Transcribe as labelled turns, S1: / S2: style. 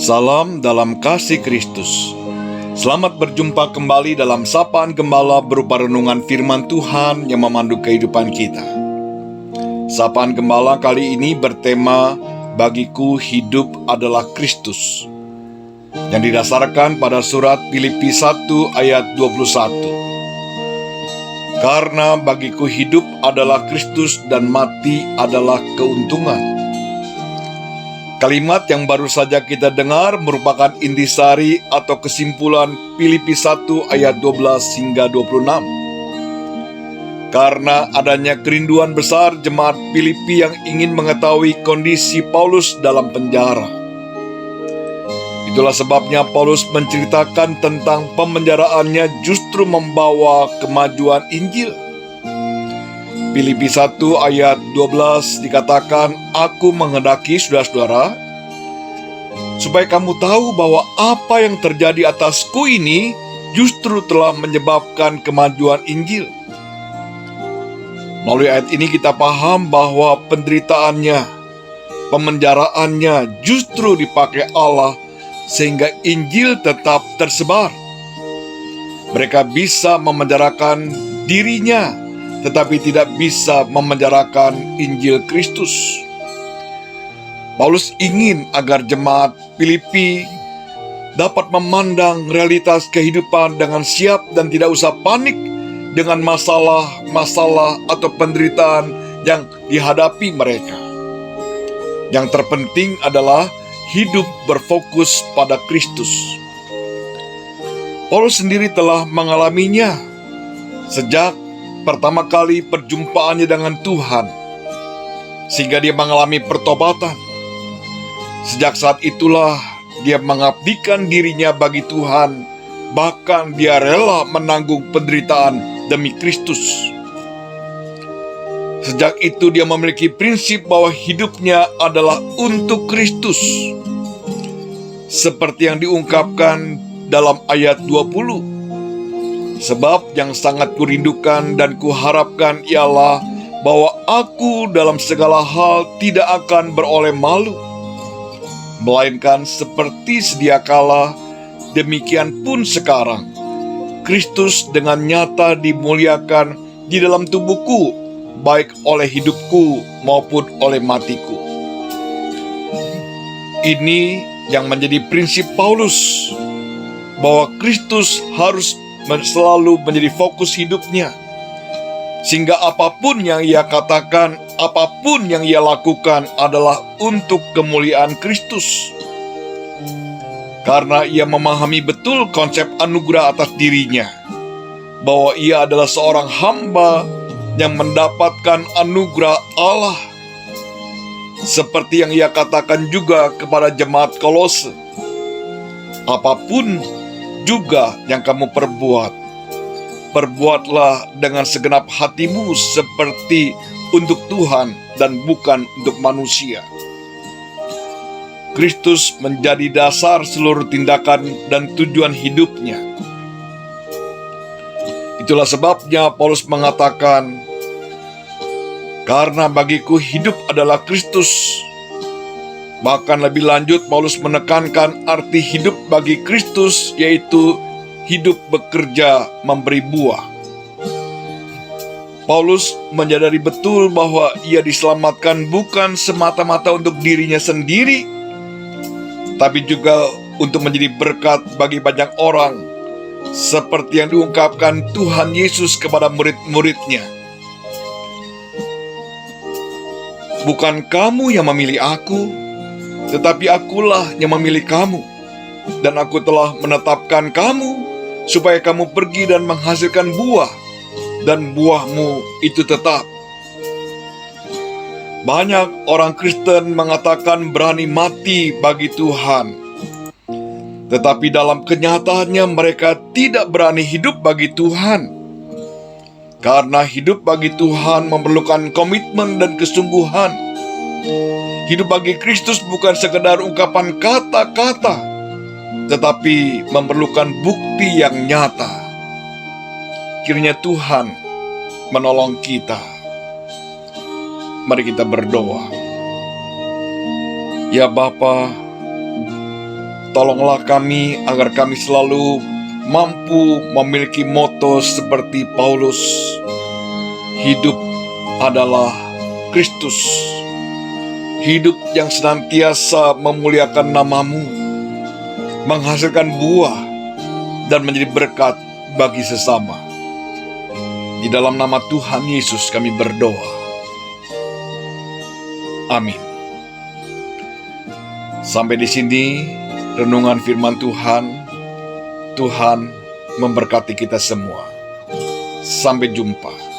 S1: Salam dalam kasih Kristus. Selamat berjumpa kembali dalam Sapaan Gembala berupa renungan firman Tuhan yang memandu kehidupan kita. Sapaan Gembala kali ini bertema Bagiku hidup adalah Kristus, yang didasarkan pada surat Filipi 1 ayat 21. Karena bagiku hidup adalah Kristus dan mati adalah keuntungan. Kalimat yang baru saja kita dengar merupakan intisari atau kesimpulan Filipi 1 ayat 12 hingga 26. Karena adanya kerinduan besar jemaat Filipi yang ingin mengetahui kondisi Paulus dalam penjara. Itulah sebabnya Paulus menceritakan tentang pemenjaraannya justru membawa kemajuan Injil. Filipi 1 ayat 12 dikatakan, "Aku menghendaki saudara-saudara, supaya kamu tahu bahwa apa yang terjadi atasku ini justru telah menyebabkan kemajuan Injil." Melalui ayat ini kita paham bahwa penderitaannya, pemenjaraannya justru dipakai Allah sehingga Injil tetap tersebar. Mereka bisa memenjarakan dirinya, tetapi tidak bisa memenjarakan Injil Kristus. Paulus ingin agar jemaat Filipi dapat memandang realitas kehidupan dengan siap dan tidak usah panik dengan masalah-masalah atau penderitaan yang dihadapi mereka. Yang terpenting adalah hidup berfokus pada Kristus. Paulus sendiri telah mengalaminya sejak pertama kali perjumpaannya dengan Tuhan, sehingga dia mengalami pertobatan. Sejak saat itulah dia mengabdikan dirinya bagi Tuhan, bahkan dia rela menanggung penderitaan demi Kristus. Sejak itu dia memiliki prinsip bahwa hidupnya adalah untuk Kristus, seperti yang diungkapkan dalam ayat 20. "Sebab yang sangat kurindukan dan kuharapkan ialah bahwa aku dalam segala hal tidak akan beroleh malu, melainkan seperti sedia kala, demikian pun sekarang, Kristus dengan nyata dimuliakan di dalam tubuhku, baik oleh hidupku maupun oleh matiku." Ini yang menjadi prinsip Paulus, bahwa Kristus harus selalu menjadi fokus hidupnya, sehingga apapun yang ia katakan, apapun yang ia lakukan adalah untuk kemuliaan Kristus. Karena ia memahami betul konsep anugerah atas dirinya, bahwa ia adalah seorang hamba yang mendapatkan anugerah Allah. Seperti yang ia katakan juga kepada jemaat Kolose, "Apapun juga yang kamu perbuat, perbuatlah dengan segenap hatimu seperti untuk Tuhan dan bukan untuk manusia." Kristus menjadi dasar seluruh tindakan dan tujuan hidupnya. Itulah sebabnya Paulus mengatakan, "Karena bagiku hidup adalah Kristus." Bahkan lebih lanjut, Paulus menekankan arti hidup bagi Kristus, yaitu hidup bekerja memberi buah. Paulus menyadari betul bahwa ia diselamatkan bukan semata-mata untuk dirinya sendiri, tapi juga untuk menjadi berkat bagi banyak orang, seperti yang diungkapkan Tuhan Yesus kepada murid-muridnya. "Bukan kamu yang memilih aku, tetapi akulah yang memilih kamu, dan aku telah menetapkan kamu supaya kamu pergi dan menghasilkan buah, dan buahmu itu tetap." Banyak orang Kristen mengatakan berani mati bagi Tuhan, tetapi dalam kenyataannya mereka tidak berani hidup bagi Tuhan. Karena hidup bagi Tuhan memerlukan komitmen dan kesungguhan. Hidup bagi Kristus bukan sekedar ungkapan kata-kata, tetapi memerlukan bukti yang nyata. Kiranya Tuhan menolong kita. Mari kita berdoa. Ya Bapa, Tolonglah kami agar kami selalu mampu memiliki moto seperti Paulus. Hidup adalah Kristus. Hidup yang senantiasa memuliakan nama-Mu, menghasilkan buah, dan menjadi berkat bagi sesama. Di dalam nama Tuhan Yesus kami berdoa. Amin. Sampai di sini renungan firman Tuhan. Tuhan memberkati kita semua. Sampai jumpa.